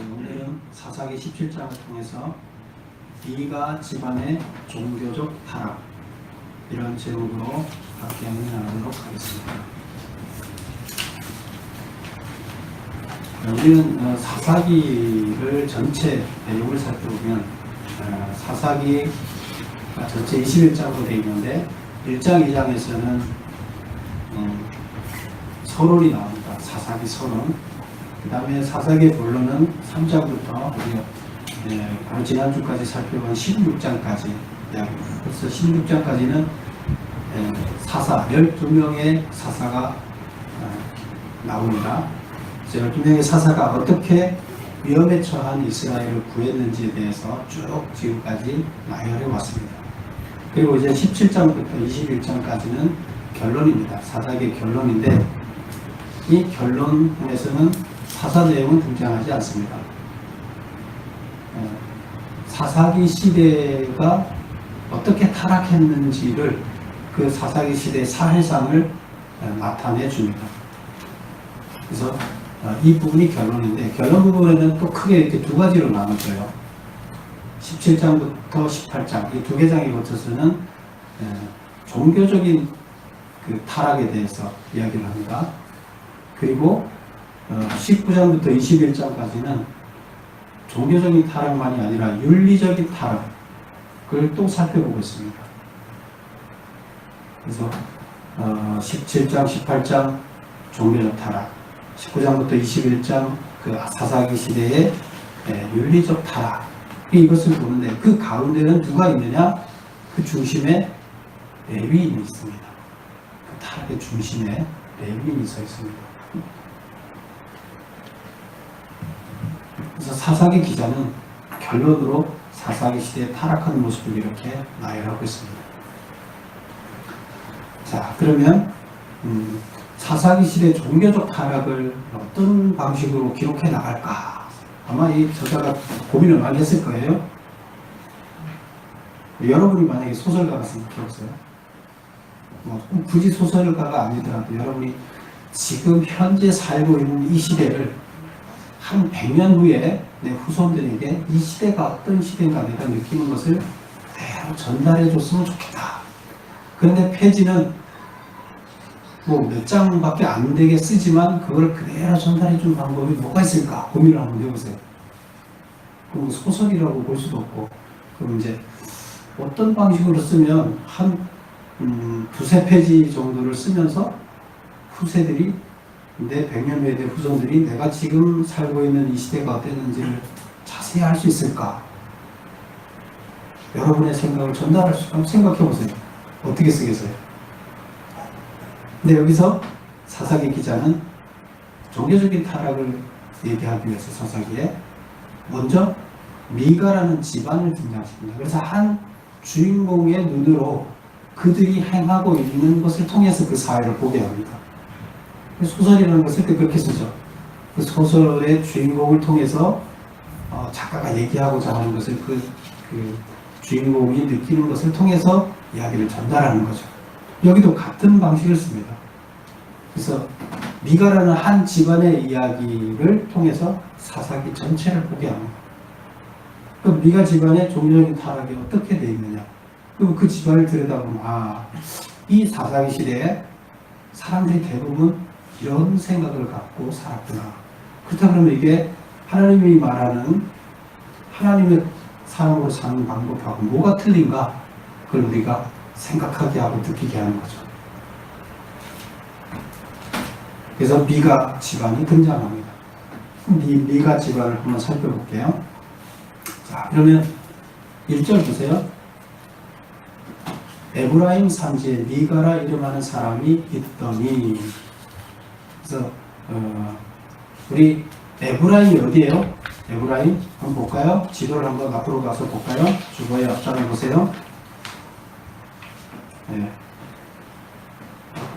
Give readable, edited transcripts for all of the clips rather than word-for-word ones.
오늘은 사사기 17장을 통해서 미가 집안의 종교적 타락, 이런 제목으로 함께 나누도록 하겠습니다. 우리는 사사기를 전체 내용을 살펴보면 사사기가 전체 21장으로 되어 있는데 1장, 2장에서는 서론이 나옵니다. 사사기 서론. 그 다음에 사사기의 본론은 3장부터 바로 지난주까지 살펴본 16장까지 이야기입니다. 그래서 16장까지는 사사, 12명의 사사가 나옵니다. 12명의 사사가 어떻게 위험에 처한 이스라엘을 구했는지에 대해서 쭉 지금까지 나열해 왔습니다. 그리고 이제 17장부터 21장까지는 결론입니다. 사사기의 결론인데 이 결론에서는 사사 내용은 등장하지 않습니다. 사사기 시대가 어떻게 타락했는지를 그 사사기 시대의 사회상을 나타내 줍니다. 그래서 이 부분이 결론인데 결론 부분에는 또 크게 이렇게 두 가지로 나눠져요. 17장부터 18장 이 두 개 장에 거쳐서는 종교적인 그 타락에 대해서 이야기를 합니다. 그리고 19장부터 21장까지는 종교적인 타락만이 아니라 윤리적인 타락을 또 살펴보고 있습니다. 그래서 17장, 18장 종교적 타락, 19장부터 21장 그 사사기 시대의 윤리적 타락, 이것을 보는데 그 가운데는 누가 있느냐? 그 중심에 레위인이 있습니다. 그 타락의 중심에 레위인이 서 있습니다. 그래서 사사기 기자는 결론으로 사사기 시대의 타락한 모습을 이렇게 나열하고 있습니다. 자, 그러면 사사기 시대 종교적 타락을 어떤 방식으로 기록해 나갈까? 아마 이 저자가 고민을 많이 했을 거예요. 여러분이 만약에 소설가가 생각해보세요. 굳이 소설가가 아니더라도 여러분이 지금 현재 살고 있는 이 시대를 한 100년 후에 내 후손들에게 이 시대가 어떤 시대인가 내가 느끼는 것을 그대로 전달해 줬으면 좋겠다. 그런데 페이지는 몇 장밖에 안 되게 쓰지만 그걸 그대로 전달해 준 방법이 뭐가 있을까 고민을 한번 해보세요. 그럼 소설이라고 볼 수도 없고, 그럼 이제 어떤 방식으로 쓰면 한 두세 페이지 정도를 쓰면서 후세들이 내 100년 후에 내 후손들이 내가 지금 살고 있는 이 시대가 어땠는지를 자세히 알 수 있을까? 여러분의 생각을 전달할 수 있을까? 생각해 보세요. 어떻게 쓰겠어요? 근데 여기서 사사기 기자는 종교적인 타락을 얘기하기 위해서 사사기에 먼저 미가라는 집안을 등장시킵니다. 그래서 한 주인공의 눈으로 그들이 행하고 있는 것을 통해서 그 사회를 보게 합니다. 소설이라는 것을 그렇게 쓰죠. 그 소설의 주인공을 통해서 작가가 얘기하고자 하는 것을 그 주인공이 느끼는 것을 통해서 이야기를 전달하는 거죠. 여기도 같은 방식을 씁니다. 그래서 미가라는 한 집안의 이야기를 통해서 사사기 전체를 보게 합니다. 그 미가 집안의 종교적인 타락이 어떻게 되어 있느냐. 그리고 그 집안을 들여다보면 이 사사기 시대에 사람들이 대부분 이런 생각을 갖고 살았구나. 그렇다 그러면 이게 하나님이 말하는 하나님의 사람으로 사는 방법하고 뭐가 틀린가? 그걸 우리가 생각하게 하고 느끼게 하는 거죠. 그래서 미가 집안이 등장합니다. 미가 집안을 한번 살펴볼게요. 자, 그러면 1절 보세요. 에브라임 산지에 미가라 이름하는 사람이 있더니. 그래서 우리 에브라임이 어디예요? 에브라임 한번 볼까요? 지도를 한번 앞으로 가서 볼까요? 주보에 앞장을 보세요. 네.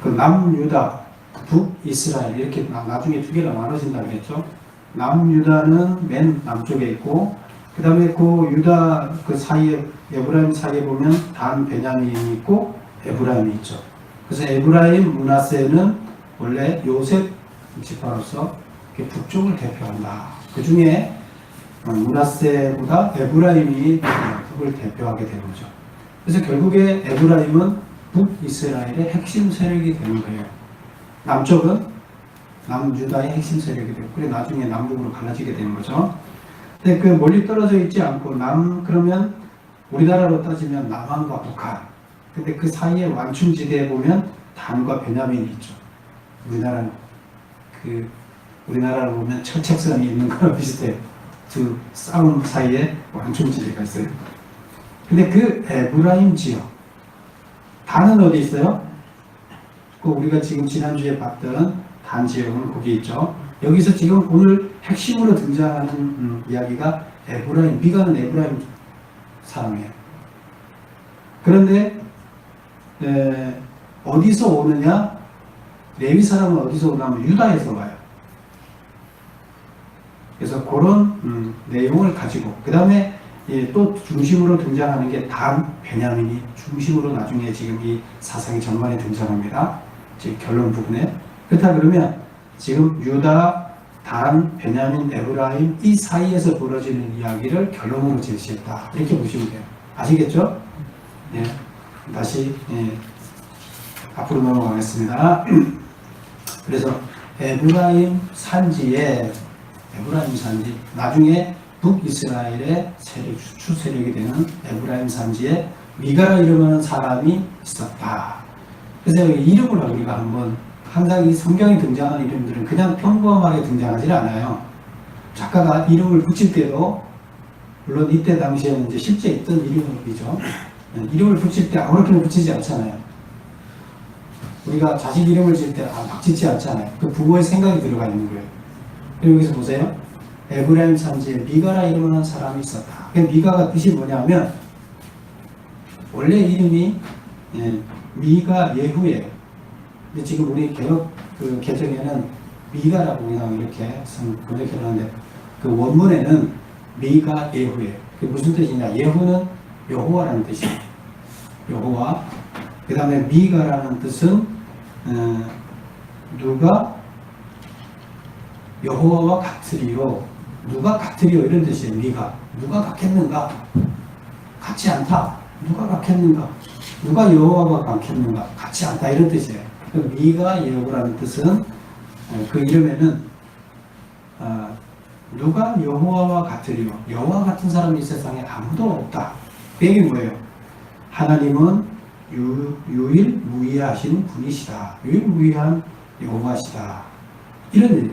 그 남유다, 북이스라엘 이렇게 나중에 두 개가 나눠진다고 했죠. 남유다는 맨 남쪽에 있고, 그 다음에 그 유다 그 사이에 에브라임 사이에 보면 단 베냐민이 있고 에브라임이 있죠. 그래서 에브라임 므낫세는 원래 요셉 지파로서 북쪽을 대표한다. 그 중에 므낫세보다 에브라임이 북을 대표하게 되는 거죠. 그래서 결국에 에브라임은 북이스라엘의 핵심 세력이 되는 거예요. 남쪽은 남유다의 핵심 세력이 되고, 그래 나중에 남북으로 갈라지게 되는 거죠. 근데 그 멀리 떨어져 있지 않고 그러면 우리나라로 따지면 남한과 북한. 근데 그 사이에 완충지대에 보면 단과 베냐민이 있죠. 우리나라로 보면 철책선이 있는 거랑 비슷해요. 두 싸움 사이에 완충지대가 있어요. 근데 그 에브라임 지역, 단은 어디 있어요? 우리가 지금 지난주에 봤던 단 지역은 거기 있죠. 여기서 지금 오늘 핵심으로 등장하는 이야기가 에브라임, 미가는 에브라임 사람이에요. 그런데 어디서 오느냐? 레위 사람은 어디서 오냐면 유다에서 와요. 그래서 그런 내용을 가지고, 그 다음에 또 중심으로 등장하는 게 단, 베냐민이 중심으로 나중에 지금 이 사상의 전반에 등장합니다. 지금 결론 부분에. 그렇다 그러면 지금 유다, 단, 베냐민, 에브라임 이 사이에서 벌어지는 이야기를 결론으로 제시했다. 이렇게 보시면 돼요. 아시겠죠? 예. 다시 앞으로 넘어가겠습니다. 그래서 에브라임 산지 나중에 북이스라엘의 주축 세력이 되는 에브라임 산지에 미가라 이름하는 사람이 있었다. 그래서 이름을 우리가 항상 이 성경에 등장하는 이름들은 그냥 평범하게 등장하지 않아요. 작가가 이름을 붙일 때도 물론 이때 당시에는 이제 실제 있던 이름이죠. 이름을 붙일 때 아무렇게나 붙이지 않잖아요. 우리가 자식 이름을 지을 때 막 짓지 않잖아요. 그 부모의 생각이 들어가 있는 거예요. 여기서 보세요. 에브라임 산지에 미가라 이름을 한 사람이 있었다. 미가가 뜻이 뭐냐면 원래 이름이 미가 예후예요. 근데 지금 우리 개혁 개정에는 미가라고 그냥 이렇게 번역해놨는데 그 원문에는 미가 예후예요. 그게 무슨 뜻이냐? 예후는 여호와라는 뜻이에요. 여호와. 그 다음에 미가라는 뜻은 누가 여호와와 같으리요. 누가 같으리요 이런 뜻이에요. 미가. 누가 같겠는가? 같지 않다. 누가 같겠는가? 누가 여호와와 같겠는가? 같지 않다 이런 뜻이에요. 그 미가 여호와라는 뜻은 그 이름에는 누가 여호와와 같으리요. 여호와 같은 사람이 이 세상에 아무도 없다. 그 얘기는 뭐예요? 하나님은 유일무이하신 분이시다. 유일무이한 여호와시다. 이런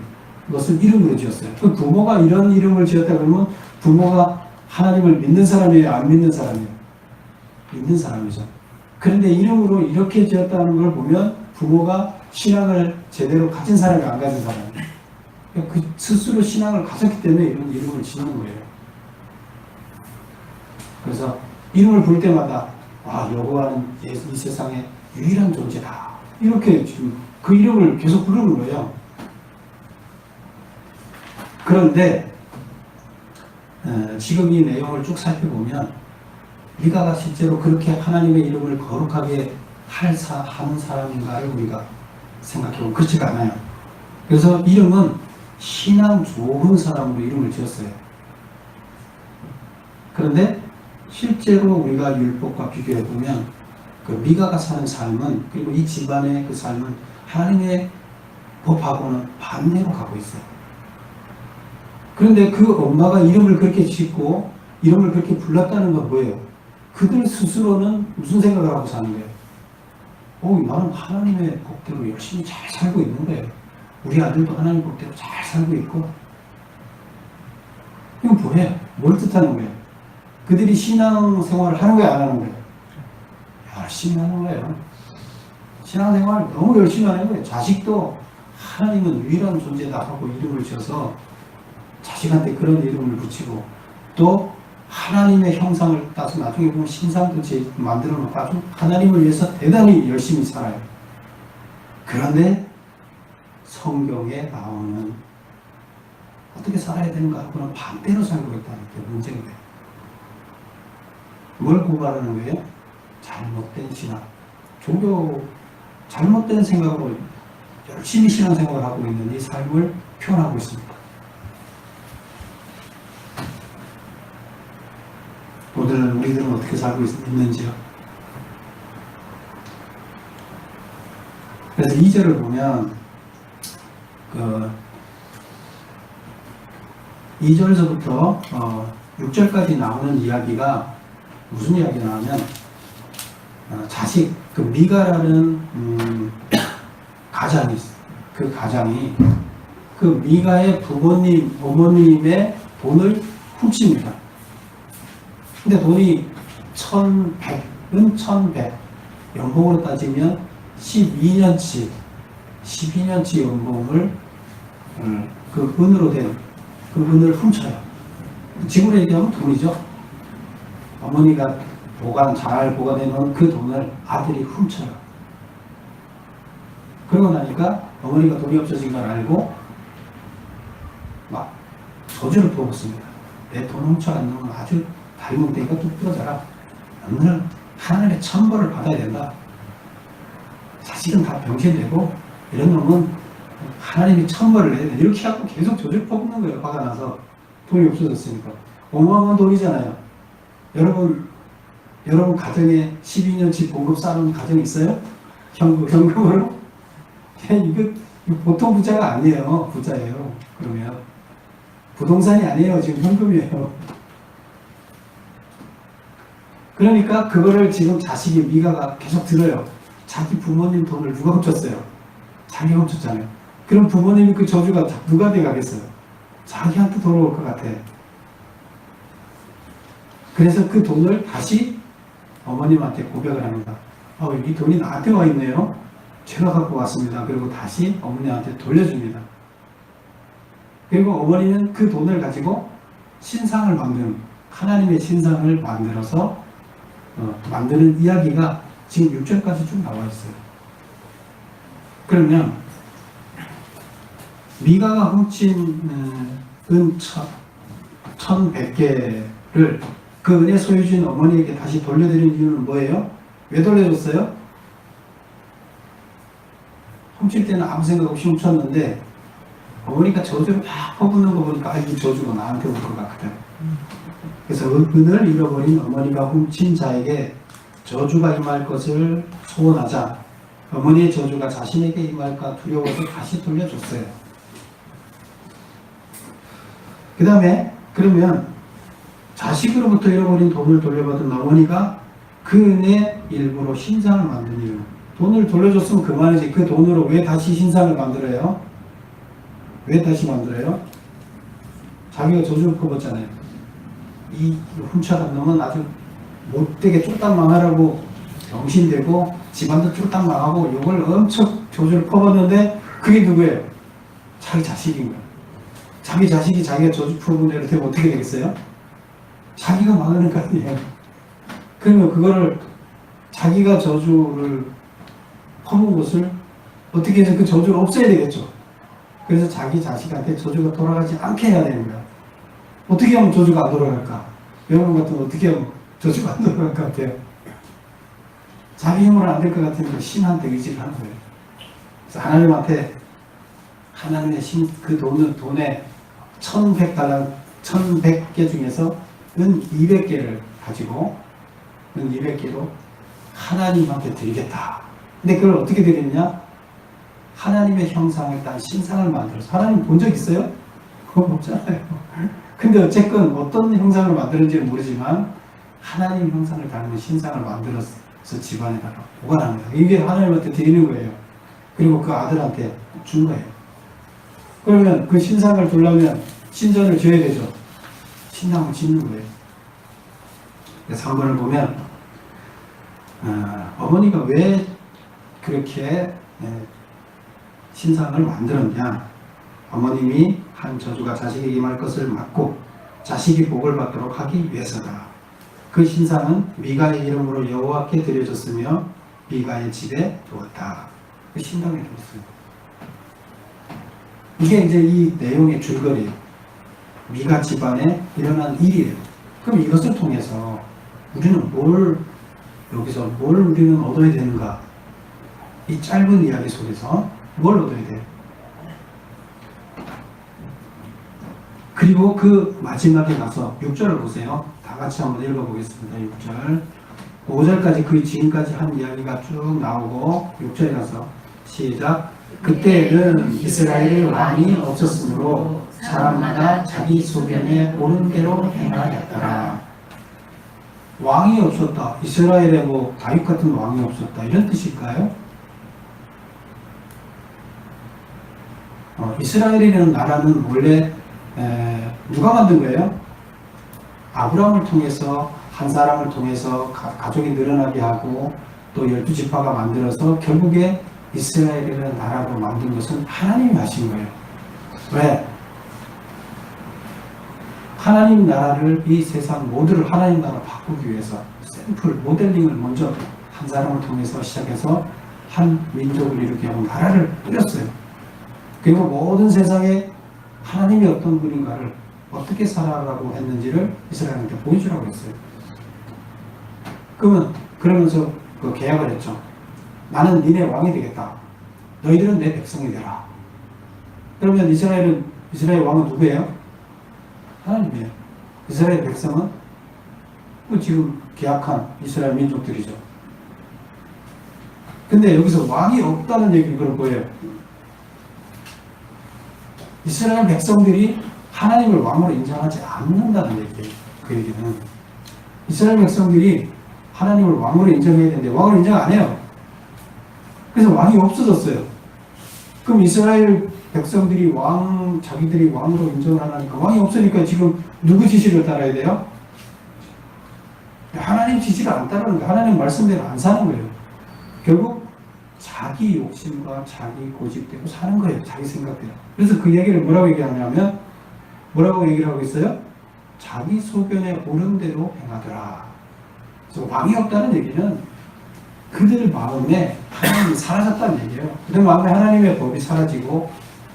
것을 이름으로 지었어요. 그 부모가 이런 이름을 지었다 그러면 부모가 하나님을 믿는 사람이에요? 안 믿는 사람이에요? 믿는 사람이죠. 그런데 이름으로 이렇게 지었다는 걸 보면 부모가 신앙을 제대로 가진 사람이 안 가진 사람이에요. 그 스스로 신앙을 가졌기 때문에 이런 이름을 지는 거예요. 그래서 이름을 부를 때마다 여호와는 이 세상에 유일한 존재다. 이렇게 지금 그 이름을 계속 부르는 거예요. 그런데 지금 이 내용을 쭉 살펴보면 미가가 실제로 그렇게 하나님의 이름을 거룩하게 하는 사람인가를 우리가 생각해보면 그렇지가 않아요. 그래서 이름은 신앙 좋은 사람으로 이름을 지었어요. 그런데 실제로 우리가 율법과 비교해보면 그 미가가 사는 삶은, 그리고 이 집안의 그 삶은 하나님의 법하고는 반대로 가고 있어요. 그런데 그 엄마가 이름을 그렇게 짓고 이름을 그렇게 불렀다는 건 뭐예요? 그들 스스로는 무슨 생각을 하고 사는 거예요? 나는 하나님의 법대로 열심히 잘 살고 있는 거예요. 우리 아들도 하나님 법대로 잘 살고 있고. 이건 뭐예요? 뭘 뜻하는 거예요? 그들이 신앙생활을 하는 거예요? 안 하는 거예요? 열심히 하는 거예요. 신앙생활을 너무 열심히 하는 거예요. 자식도 하나님은 유일한 존재다 하고 이름을 지어서 자식한테 그런 이름을 붙이고, 또 하나님의 형상을 따서 나중에 보면 신상도 만들어 놓고 아주 하나님을 위해서 대단히 열심히 살아요. 그런데 성경에 나오는 어떻게 살아야 되는가 하고는 반대로 살고 있다는 게 문제가 돼요. 뭘 고발하는 거예요? 잘못된 신앙. 종교, 잘못된 생각으로 열심히 신앙생활을 하고 있는 이 삶을 표현하고 있습니다. 우리들은 어떻게 살고 있는지요. 그래서 2절을 보면 2절에서부터 6절까지 나오는 이야기가 무슨 이야기가 나오면 자식, 그 미가라는 가장이 있어요. 그 가장이 그 미가의 부모님, 어머님의 돈을 훔칩니다. 근데 돈이 1100은 1100, 연봉으로 따지면 12년치 연봉을 그 은으로 된 그 은을 훔쳐요. 지금으로 얘기하면 돈이죠. 어머니가 잘 보관해놓은 그 돈을 아들이 훔쳐요. 그러고 나니까 어머니가 돈이 없어진 걸 알고 막 저주를 부었습니다. 내 돈 훔쳐간 놈은 아주 다리뭉텅이가 뚝 부러져라. 너는 하나님의 천벌을 받아야 된다. 자식은 다 병신되고 이런 놈은 하나님이 천벌을 내야 된다. 이렇게 하고 계속 저주를 퍼붓는 거예요. 화가 나서 돈이 없어졌으니까. 어마어마한 돈이잖아요. 여러분 가정에 12년치 봉급 쌓는 가정 있어요? 현금으로? 이거 보통 부자가 아니에요. 부자예요. 그러면 부동산이 아니에요. 지금 현금이에요. 그러니까 그거를 지금 자식이 미가가 계속 들어요. 자기 부모님 돈을 누가 훔쳤어요? 자기가 훔쳤잖아요. 그럼 부모님이 그 저주가 누구한테 가겠어요? 자기한테 돌아올 것 같아. 그래서 그 돈을 다시 어머님한테 고백을 합니다. 이 돈이 나한테 와 있네요. 제가 갖고 왔습니다. 그리고 다시 어머니한테 돌려줍니다. 그리고 어머니는 그 돈을 가지고 신상을 만드는, 하나님의 신상을 만들어서 만드는 이야기가 지금 6절까지 쭉 나와 있어요. 그러면 미가가 훔친 은 1100개를 그 은혜 소유주인 어머니에게 다시 돌려드린 이유는 뭐예요? 왜 돌려줬어요? 훔칠 때는 아무 생각 없이 훔쳤는데 어머니가 저주를 막 퍼붓는 거 보니까 이 저주가 나한테 올 것 같거든. 그래서 은을 잃어버린 어머니가 훔친 자에게 저주가 임할 것을 소원하자 어머니의 저주가 자신에게 임할까 두려워서 다시 돌려줬어요. 그 다음에 그러면 자식으로부터 잃어버린 돈을 돌려받은 어머니가 그 은혜 일부로 신상을 만든 이유. 돈을 돌려줬으면 그만이지. 그 돈으로 왜 다시 신상을 만들어요? 왜 다시 만들어요? 자기가 저주를 퍼붓잖아요. 이 훔쳐간 놈은 아주 못되게 쫄딱 망하라고 병신되고 집안도 쫄딱 망하고 이걸 엄청 저주를 퍼붓는데 그게 누구예요? 자기 자식인 거예요. 자기 자식이 자기가 저주 퍼붓는 대로 되면 어떻게 되겠어요? 자기가 망하는 거 아니에요. 그러면 그거를 자기가 저주를 퍼부은 것을 어떻게 해서 그 저주를 없애야 되겠죠. 그래서 자기 자식한테 저주가 돌아가지 않게 해야 되는 거야. 어떻게 하면 저주가 안 돌아갈까? 여러분 같으면 어떻게 하면 저주가 안 돌아갈 것 같아요? 자기 힘으로 안 될 것 같으면 신한테 의지를 하는 거예요. 그래서 하나님의 신, 그 돈에 1100달러, 1100개 중에서 은 200개를 가지고, 은 200개로 하나님한테 드리겠다. 근데 그걸 어떻게 드렸냐? 하나님의 형상을 딴 신상을 만들어서. 하나님 본 적 있어요? 그거 없잖아요. 근데 어쨌건 어떤 형상을 만드는지는 모르지만 하나님 형상을 닮은 신상을 만들어서 집안에다가 보관합니다. 이게 하나님한테 드리는 거예요. 그리고 그 아들한테 준 거예요. 그러면 그 신상을 두려면 신전을 지어야 되죠. 신당을 짓는 거예요. 그래서 3번을 보면 어머니가 왜 그렇게 신상을 만들었냐. 어머님이 한 저주가 자식에게 임할 것을 막고 자식이 복을 받도록 하기 위해서다. 그 신상은 미가의 이름으로 여호와께 드려졌으며 미가의 집에 두었다. 그 신당에 두었어요. 이게 이제 이 내용의 줄거리예요. 미가 집안에 일어난 일이에요. 그럼 이것을 통해서 우리는 여기서 뭘 우리는 얻어야 되는가? 이 짧은 이야기 속에서 뭘 얻어야 돼요? 그리고 그 마지막에 가서 6절을 보세요. 다 같이 한번 읽어보겠습니다. 6절. 5절까지 그 지금까지 한 이야기가 쭉 나오고 6절에 가서 시작. 그때는 이스라엘 왕이 없었으므로 사람마다 자기 소견에 옳은 대로 행하였더라. 왕이 없었다. 이스라엘에 뭐 다윗 같은 왕이 없었다. 이런 뜻일까요? 이스라엘이라는 나라는 원래 누가 만든 거예요? 아브라함을 통해서 한 사람을 통해서 가족이 늘어나게 하고 또 12지파가 만들어서 결국에 이스라엘이라는 나라로 만든 것은 하나님이 하신 거예요. 왜? 하나님 나라를 이 세상 모두를 하나님 나라로 바꾸기 위해서 샘플, 모델링을 먼저 한 사람을 통해서 시작해서 한 민족을 이루게 하고 나라를 뿌렸어요. 그리고 모든 세상에 하나님이 어떤 분인가를 어떻게 살아가고 했는지를 이스라엘한테 보여주라고 했어요. 그러면서 그 계약을 했죠. 나는 니네 왕이 되겠다. 너희들은 내 백성이 되라. 그러면 이스라엘 왕은 누구예요? 하나님이에요. 이스라엘 백성은 지금 계약한 이스라엘 민족들이죠. 근데 여기서 왕이 없다는 얘기는 그런 거예요. 이스라엘 백성들이 하나님을 왕으로 인정하지 않는다는 얘기예요. 그 얘기는 이스라엘 백성들이 하나님을 왕으로 인정해야 되는데 왕으로 인정 안 해요. 그래서 왕이 없어졌어요. 그럼 이스라엘 백성들이 자기들이 왕으로 인정을 하니까 왕이 없으니까 지금 누구 지시를 따라야 돼요? 하나님 지시를 안 따르는 거예요. 하나님 말씀대로 안 사는 거예요. 결국 자기 욕심과 자기 고집대로 사는 거예요. 자기 생각대로. 그래서 그 얘기를 뭐라고 얘기하냐면 뭐라고 얘기를 하고 있어요? 자기 소견에 옳은 대로 행하더라. 그래서 왕이 없다는 얘기는 그들 마음에 하나님이 사라졌다는 얘기예요. 그들 마음에 하나님의 법이 사라지고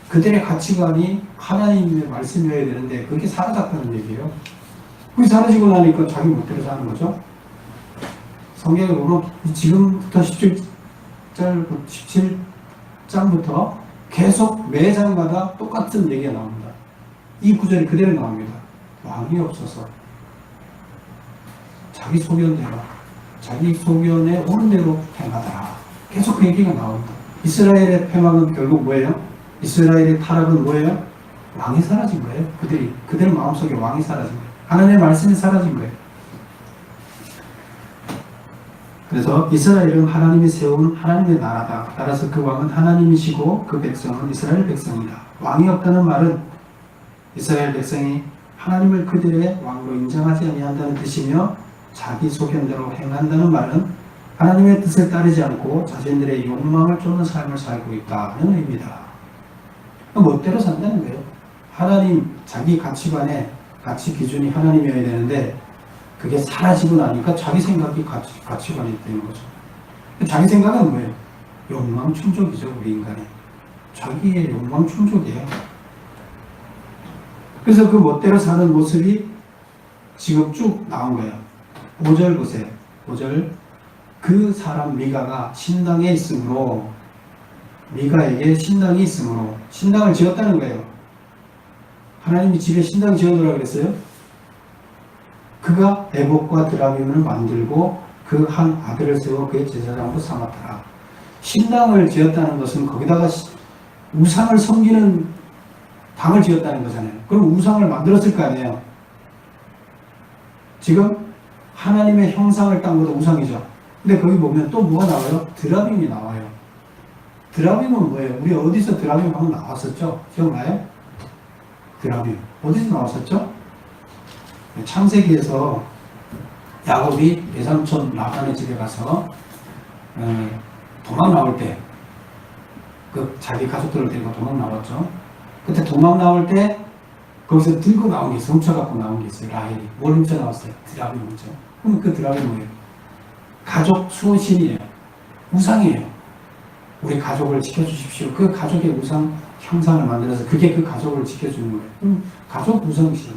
그들의 가치관이 하나님의 말씀이어야 되는데 그게 사라졌다는 얘기예요. 그게 사라지고 나니까 자기 멋대로 사는 거죠. 성경에 보면 지금부터 17장부터 계속 매 장마다 똑같은 얘기가 나옵니다. 이 구절이 그대로 나옵니다. 왕이 없어서 자기 소견대로 자기 소견에 옳은 대로 행하더라. 계속 그 얘기가 나옵니다. 이스라엘의 패망은 결국 뭐예요? 이스라엘의 타락은 뭐예요? 왕이 사라진 거예요. 그들 마음속에 왕이 사라진 거예요. 하나님의 말씀이 사라진 거예요. 그래서 이스라엘은 하나님이 세운 하나님의 나라다. 따라서 그 왕은 하나님이시고 그 백성은 이스라엘 백성이다. 왕이 없다는 말은 이스라엘 백성이 하나님을 그들의 왕으로 인정하지 아니한다는 뜻이며 자기 소견대로 행한다는 말은 하나님의 뜻을 따르지 않고 자신들의 욕망을 쫓는 삶을 살고 있다는 의미다. 멋대로 산다는 거예요. 하나님, 자기 가치관에 가치 기준이 하나님이어야 되는데 그게 사라지고 나니까 자기 생각이 가치관이 되는 거죠. 자기 생각은 뭐예요? 욕망 충족이죠. 우리 인간이. 자기의 욕망 충족이에요. 그래서 그 멋대로 사는 모습이 지금 쭉 나온 거예요. 5절 보세요. 5절. 그 사람 미가가 신당에 있으므로 미가에게 신당이 있으므로 신당을 지었다는 거예요. 하나님이 집에 신당 지어놓으라 그랬어요. 그가 에봇과 드라빔을 만들고 그 한 아들을 세워 그의 제사장으로 삼았더라. 신당을 지었다는 것은 거기다가 우상을 섬기는 당을 지었다는 거잖아요. 그럼 우상을 만들었을 거 아니에요. 지금 하나님의 형상을 딴 것도 우상이죠. 근데 거기 보면 또 뭐가 나와요? 드라빔이 나와요. 드라빔은 뭐예요? 우리 어디서 드라빔 방금 나왔었죠? 기억나요? 드라빔. 어디서 나왔었죠? 창세기에서 야곱이 외삼촌 라반의 집에 가서 도망 나올 때 자기 가족들을 데리고 도망 나왔죠. 그때 도망 나올 때 거기서 들고 나온 게 있어요. 훔쳐갖고 나온 게 있어요. 라헬이. 뭘 훔쳐 나왔어요? 드라빔 훔쳐. 그럼 그 드라빔이 뭐예요? 가족 수호신이에요. 우상이에요. 우리 가족을 지켜주십시오. 그 가족의 우상 형상을 만들어서 그게 그 가족을 지켜주는 거예요. 그럼 가족 우상신.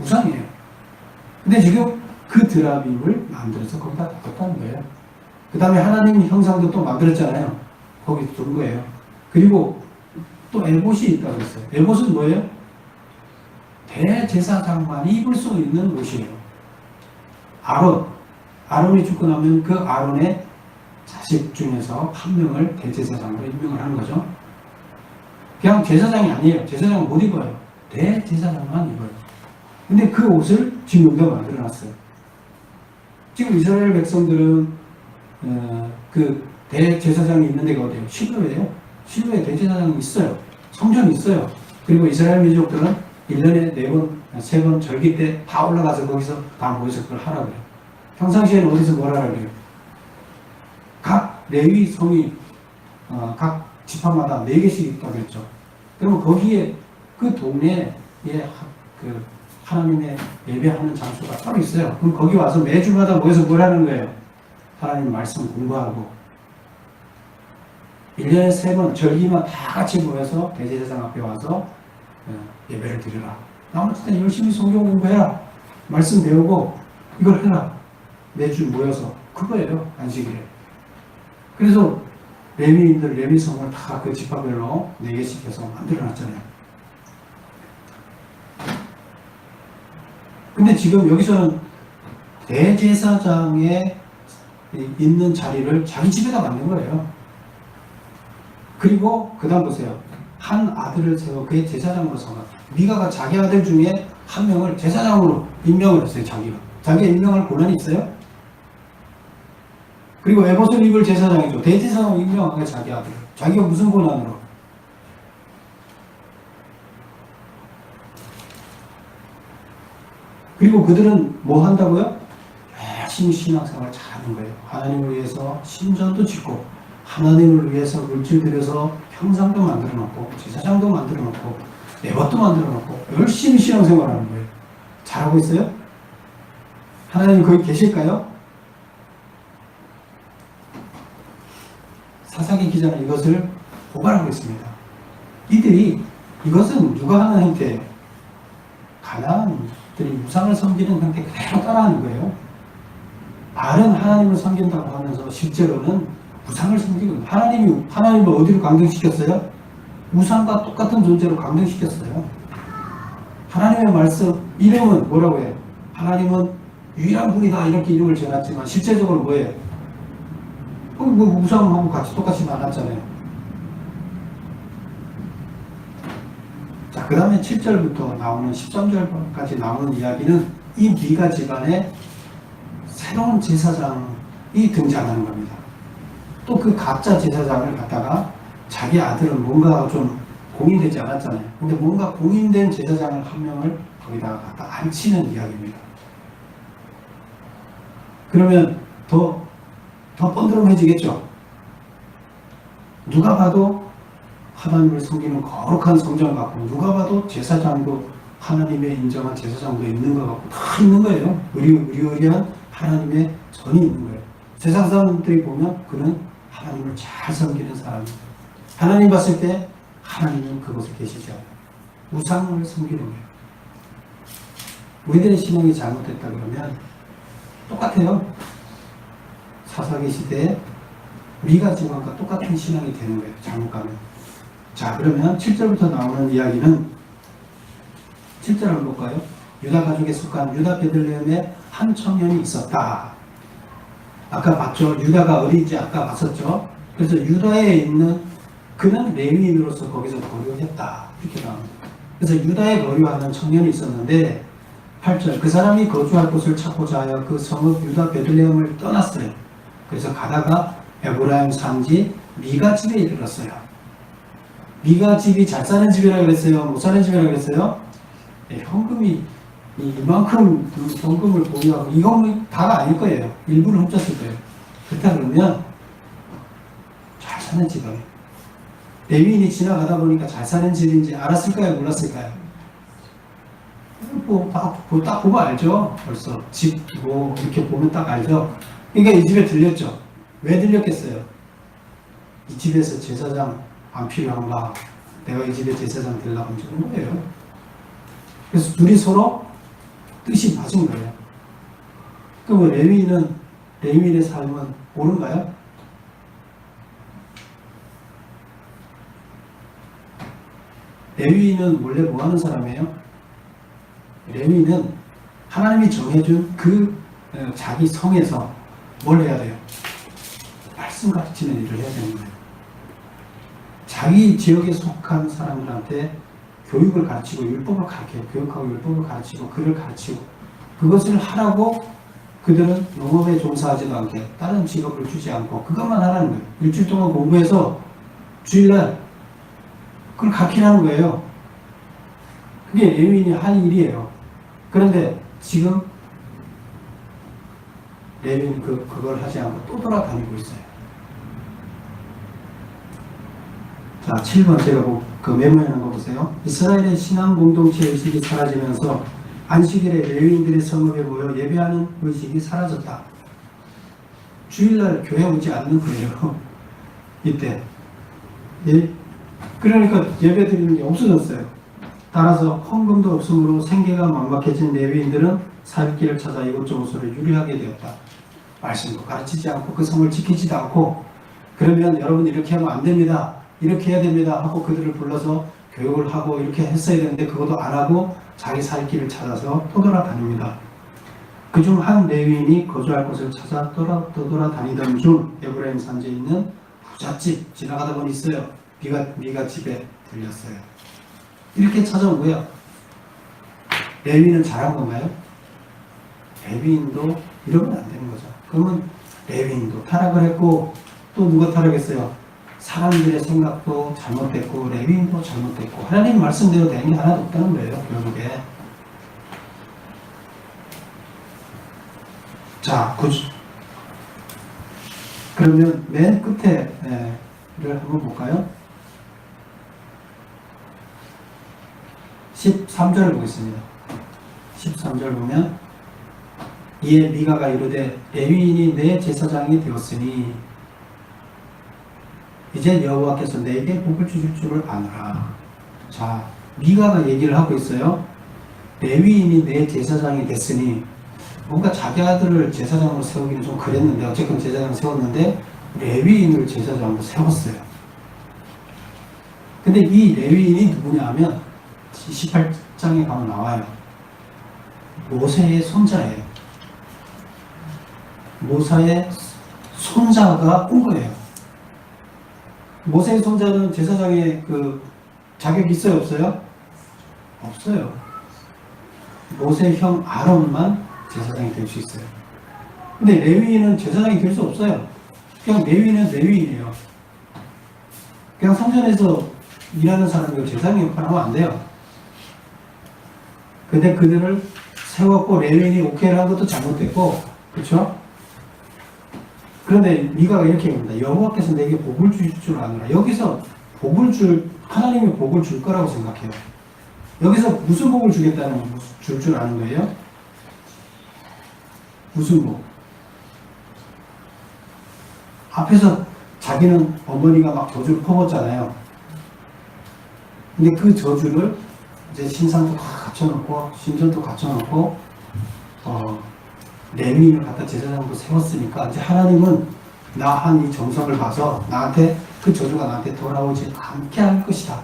우상이에요. 근데 지금 그 드라빔을 만들어서 거기다 뒀다는 거예요. 그 다음에 하나님 형상도 또 만들었잖아요. 거기 둔 거예요. 그리고 또 에봇이 있다고 했어요. 에봇은 뭐예요? 대제사장만 입을 수 있는 옷이에요. 아론이 죽고 나면 그 아론의 자식 중에서 한 명을 대제사장으로 임명을 하는 거죠. 그냥 제사장이 아니에요. 제사장은 못 입어요. 대제사장만 입어요. 근데 그 옷을 지금 여기가 만들어놨어요. 지금 이스라엘 백성들은 그 대제사장이 있는 데가 어디예요? 실로예요. 실로에 대제사장이 있어요. 성전이 있어요. 그리고 이스라엘 민족들은 1년에 4번, 3번 절기 때 다 올라가서 거기서 다 모여서 그걸 하라고 해요. 평상시에는 어디서 뭐라 그래요? 각 레위 성이 각 지파마다 4개씩 있다고 했죠. 그러면 거기에 그 동네에 그 하나님의 예배하는 장소가 따로 있어요. 그럼 거기 와서 매주마다 모여서 뭘 하는 거예요? 하나님 말씀 공부하고 1년에 3번 절기만 다 같이 모여서 대제사장 앞에 와서 예배를 드리라. 나머지 때 열심히 성경 공부해라. 말씀 배우고 이걸 해라. 매주 모여서 그거예요. 안식일에. 그래서 레위인들 레위성을 다 그 지파별로 4개씩 해서 만들어놨잖아요. 근데 지금 여기서는 대제사장에 있는 자리를 자기 집에다 만든 거예요. 그리고 그 다음 보세요. 한 아들을 세워 그의 제사장으로 삼아. 미가가 자기 아들 중에 한 명을 제사장으로 임명을 했어요. 자기가 임명할 권한이 있어요. 그리고 에봇을 입을 제사장이죠. 대제사장으로 임명한 거예요. 자기 아들을. 자기가 무슨 권한으로? 그리고 그들은 뭐 한다고요? 열심히 신앙생활을 잘하는 거예요. 하나님을 위해서 신전도 짓고 하나님을 위해서 물질 들여서 형상도 만들어 놓고 제사장도 만들어 놓고 에봇도 만들어 놓고 열심히 신앙생활하는 거예요. 잘하고 있어요? 하나님 거기 계실까요? 사사기 기자는 이것을 고발하고 있습니다. 이들이 이것은 누가 하는 행태예요? 가나안들이 우상을 섬기는 행태 그대로 따라하는 거예요. 말은 하나님을 섬긴다고 하면서 실제로는 우상을 섬기고 하나님을 어디로 강등시켰어요? 우상과 똑같은 존재로 강등시켰어요. 하나님의 말씀 이름은 뭐라고 해요? 하나님은 유일한 분이다 이렇게 이름을 지어놨지만 실제적으로 뭐예요? 뭐 우상하고 같이 똑같이 나눴잖아요. 자, 그 다음에 7절부터 나오는 13절까지 나오는 이야기는 이 미가 집안에 새로운 제사장이 등장하는 겁니다. 또 그 가짜 제사장을 갖다가 자기 아들은 뭔가 좀 공인되지 않았잖아요. 근데 뭔가 공인된 제사장을 한 명을 거기다가 갖다 앉히는 이야기입니다. 그러면 더 번드름해지겠죠. 누가 봐도 하나님을 섬기는 거룩한 성전 같고 누가 봐도 제사장도 하나님의 인정한 제사장도 있는 것 같고 다 있는 거예요. 의리의리한 하나님의 전이 있는 거예요. 세상 사람들이 보면 그는 하나님을 잘 섬기는 사람입니다. 하나님 봤을 때 하나님은 그곳에 계시지 않아요. 우상을 섬기는 거예요. 우리들의 신앙이 잘못됐다 그러면 똑같아요. 사사기 시대에 미가 집안과 똑같은 신앙이 되는 거예요. 잘못 가면. 자, 그러면 7절부터 나오는 이야기는 7절 한번 볼까요? 유다 가족에 속한 유다 베들레헴에 한 청년이 있었다. 아까 봤죠? 유다가 어딘지 아까 봤었죠? 그래서 유다에 있는 그는 레위인으로서 거기서 거류했다. 이렇게 나옵니다. 그래서 유다에 거류하는 청년이 있었는데 8절 그 사람이 거주할 곳을 찾고자 하여 그 성읍 유다 베들레헴을 떠났어요. 그래서 가다가 에브라임 산지 미가 집에 이르렀어요. 미가 집이 잘 사는 집이라고 그랬어요? 못 사는 집이라고 그랬어요? 네, 현금이 이만큼 현금을 보유하고 이건 다가 아닐 거예요. 일부를 훔쳤을 거예요. 그렇다 그러면 잘 사는 집이에요. 레위인이 지나가다 보니까 잘 사는 집인지 알았을까요? 몰랐을까요? 딱 보면 알죠. 벌써 집 이렇게 보면 딱 알죠. 그러니까 이 집에 들렸죠. 왜 들렸겠어요? 이 집에서 제사장 안 필요한가? 내가 이 집에 제사장 되려고 하는 거예요. 그래서 둘이 서로 뜻이 맞은 거예요. 그럼 레위인의 삶은 옳은가요? 레위인은 원래 뭐 하는 사람이에요? 레위는 하나님이 정해준 그 자기 성에서 뭘 해야 돼요? 말씀 가르치는 일을 해야 되는 거예요. 자기 지역에 속한 사람들한테 교육을 가르치고 율법을 가르쳐요. 교육하고 율법을 가르치고 글을 가르치고 그것을 하라고 그들은 농업에 종사하지도 않게 다른 직업을 주지 않고 그것만 하라는 거예요. 일주일 동안 공부해서 주일날 그걸 가르치라는 거예요. 그게 레위인이 할 일이에요. 그런데 지금 레위는 그걸 하지 않고 또 돌아다니고 있어요. 자, 7번 제가 그 메모해 놓은 거 보세요. 이스라엘의 신앙 공동체 의식이 사라지면서 안식일에 레위인들의 성읍에 모여 예배하는 의식이 사라졌다. 주일날 교회 오지 않는 거예요. 이때. 예? 그러니까 예배 드리는 게 없어졌어요. 따라서 헌금도 없으므로 생계가 막막해진 레위인들은 살 길을 찾아 이곳저곳으로 유리하게 되었다. 말씀도 가르치지 않고 그 성을 지키지도 않고 그러면 여러분 이렇게 하면 안 됩니다. 이렇게 해야 됩니다 하고 그들을 불러서 교육을 하고 이렇게 했어야 되는데 그것도 안 하고 자기 살 길을 찾아서 떠돌아다닙니다. 그중 한 레위인이 거주할 곳을 찾아 떠돌아다니던 중 에브라임 산지에 있는 부잣집 지나가다 보니 있어요. 미가 집에 들렸어요. 이렇게 찾아온 거예요. 레위인은 잘한 건가요? 레위인도 이러면 안 되는 거죠. 그러면 레위인도 타락을 했고 또 누가 타락했어요? 사람들의 생각도 잘못됐고 레위인도 잘못됐고 하나님 말씀대로 되는 게 하나도 없다는 거예요. 결국에. 자, 그러면 맨 끝에 를 한번 볼까요? 13절을 보겠습니다. 13절 보면 이에 미가가 이르되 레위인이 내 제사장이 되었으니 이제 여호와께서 내게 복을 주실 줄을 아노라. 자, 미가가 얘기를 하고 있어요. 레위인이 내 제사장이 됐으니 뭔가 자기 아들을 제사장으로 세우기는 좀 그랬는데 어쨌든 제사장을 세웠는데 레위인을 제사장으로 세웠어요. 근데 이 레위인이 누구냐 하면 28장에 가면 나와요. 모세의 손자예요. 모세의 손자가 온 거예요. 모세의 손자는 제사장의 그 자격이 있어요, 없어요? 없어요. 모세의 형 아론만 제사장이 될 수 있어요. 근데 레위인은 제사장이 될 수 없어요. 그냥 레위인은 레위인이에요. 그냥 성전에서 일하는 사람이 제사장 역할을 하면 안 돼요. 근데 그들을 세웠고 레위인이 오케이를 한 것도 잘못됐고, 그렇죠? 그런데 미가가 이렇게 얘기합니다. 여호와께서 내게 복을 주실 줄 아노라. 여기서 하나님이 복을 줄 거라고 생각해요. 여기서 무슨 복을 주겠다는 줄 아는 거예요? 무슨 복? 앞에서 자기는 어머니가 막 저주를 퍼붓잖아요. 근데 그 저주를 이제 신상도 다 갖춰놓고 신전도 갖춰놓고 레위인을 갖다 제사장도 세웠으니까 이제 하나님은 나 한 이 정성을 봐서 나한테 그 저주가 나한테 돌아오지 않게 할 것이다.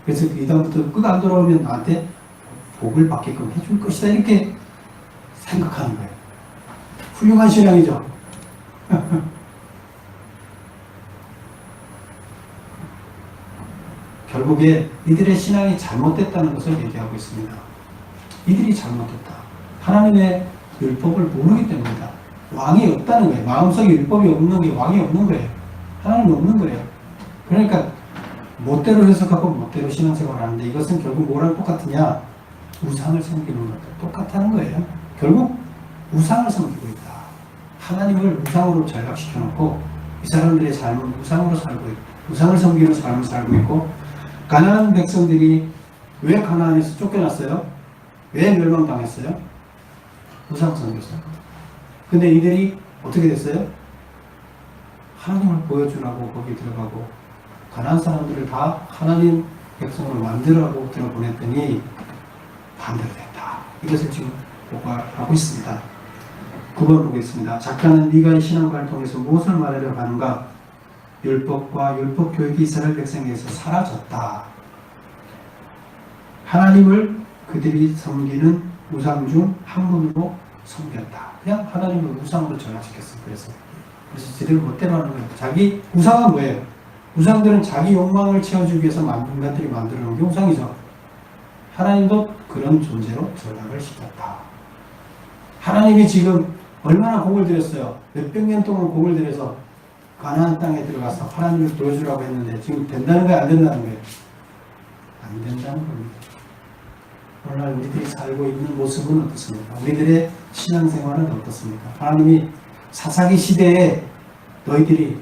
그래서 이 다음부터 끝 안 돌아오면 나한테 복을 받게끔 해줄 것이다. 이렇게 생각하는 거예요. 훌륭한 신앙이죠. 결국에 이들의 신앙이 잘못됐다는 것을 얘기하고 있습니다. 이들이 잘못됐다. 하나님의 율법을 모르기 때문이다. 왕이 없다는 거예요. 마음속에 율법이 없는 게 왕이 없는 거예요. 하나님이 없는 거예요. 그러니까 멋대로 해석하고 멋대로 신앙생활을 하는데 이것은 결국 뭐랑 똑같으냐? 우상을 섬기는 것도 똑같다는 거예요. 결국 우상을 섬기고 있다. 하나님을 우상으로 전락시켜놓고 이 사람들의 삶은 우상으로 살고 있고 우상을 섬기는 삶을 살고 있고 가나안 백성들이 왜 가나안에서 쫓겨났어요? 왜 멸망당했어요? 우상 섬겼어요. 근데 이들이 어떻게 됐어요? 하나님을 보여주라고 거기 들어가고 가나안 사람들을 다 하나님 백성으로 만들라고 들어보냈더니 반대로 됐다. 이것을 지금 보고하고 있습니다. 9번 보겠습니다. 작가는 미가의 신앙과를 통해서 무엇을 말하려고 하는가? 율법과 율법 교육이 이스라엘 백성에게서 사라졌다. 하나님을 그들이 섬기는 우상 중 한 분으로 섬겼다. 그냥 하나님을 우상으로 전화시켰어요. 그래서 제대로 못대로 하는 거예요. 자기 우상은 뭐예요? 우상들은 자기 욕망을 채워주기 위해서 만든 것들이 만들어 놓은 게 우상이죠. 하나님도 그런 존재로 전락을 시켰다. 하나님이 지금 얼마나 공을 들였어요. 몇백 년 동안 공을 들여서 가나안 땅에 들어가서 하나님을 보여주라고 했는데 지금 된다는 거예요? 안 된다는 거예요? 안 된다는 겁니다. 오늘날 우리들이 살고 있는 모습은 어떻습니까? 우리들의 신앙생활은 어떻습니까? 하나님이 사사기 시대에 너희들이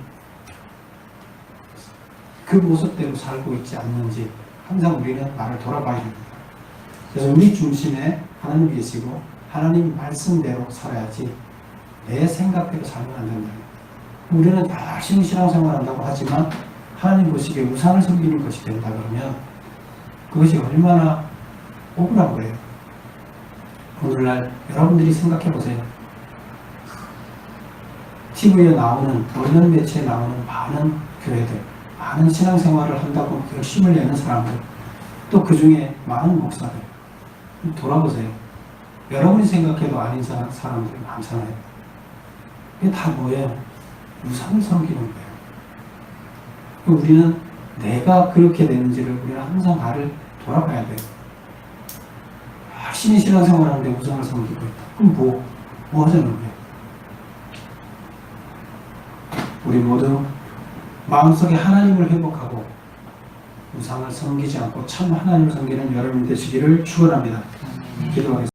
그 모습대로 살고 있지 않는지 항상 우리는 나를 돌아봐야 됩니다. 그래서 우리 중심에 하나님 계시고 하나님 말씀대로 살아야지 내 생각대로 살면 안 된다. 우리는 열심히 신앙생활 한다고 하지만 하나님 보시기에 우상을 섬기는 것이 된다 그러면 그것이 얼마나 억울한 거예요. 오늘날 여러분들이 생각해 보세요. TV에 나오는, 언론 매체에 나오는 많은 교회들, 많은 신앙생활을 한다고 열심을 내는 사람들, 또 그 중에 많은 목사들, 돌아보세요. 여러분이 생각해도 아닌 사람들이 많잖아요. 이게 다 뭐예요? 우상을 섬기는 거예요. 우리는 내가 그렇게 되는지를 우리는 항상 나를 돌아봐야 돼요. 열심히 신앙생활 하는데 우상을 섬기고 있다. 그럼 뭐 하자는 거예요? 우리 모두 마음속에 하나님을 회복하고 우상을 섬기지 않고 참 하나님을 섬기는 여러분 되시기를 축원합니다. 기도하겠습니다.